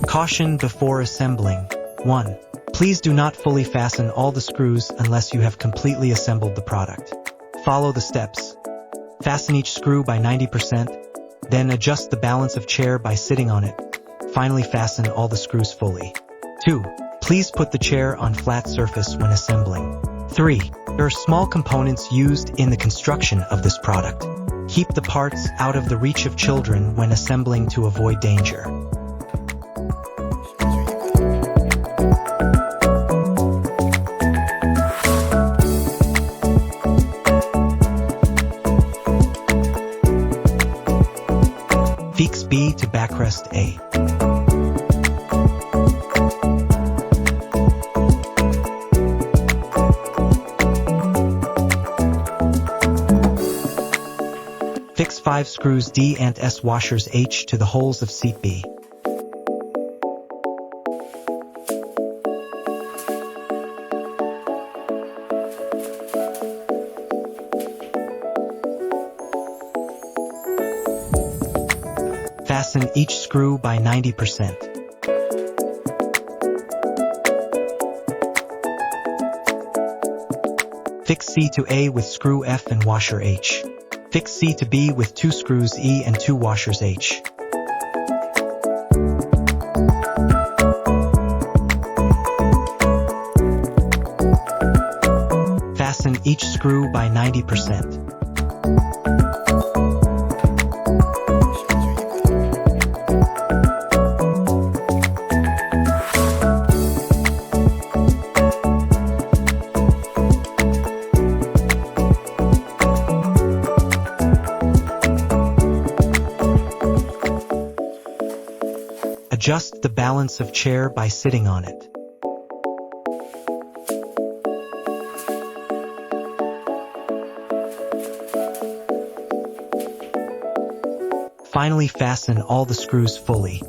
Caution before assembling. 1. Please do not fully fasten all the screws unless you have completely assembled the product. Follow the steps. Fasten each screw by 90%, then adjust the balance of chair by sitting on it. Finally, fasten all the screws fully. 2. Please put the chair on flat surface when assembling. 3. There are small components used in the construction of this product. Keep the parts out of the reach of children when assembling to avoid danger. Fix B to backrest A. Fix 5 screws D and S washers H to the holes of seat B. Fasten each screw by 90%. Fix C to A with screw F and washer H. Fix C to B with 2 screws E and 2 washers H. Fasten each screw by 90%. Adjust the balance of chair by sitting on it. Finally, fasten all the screws fully.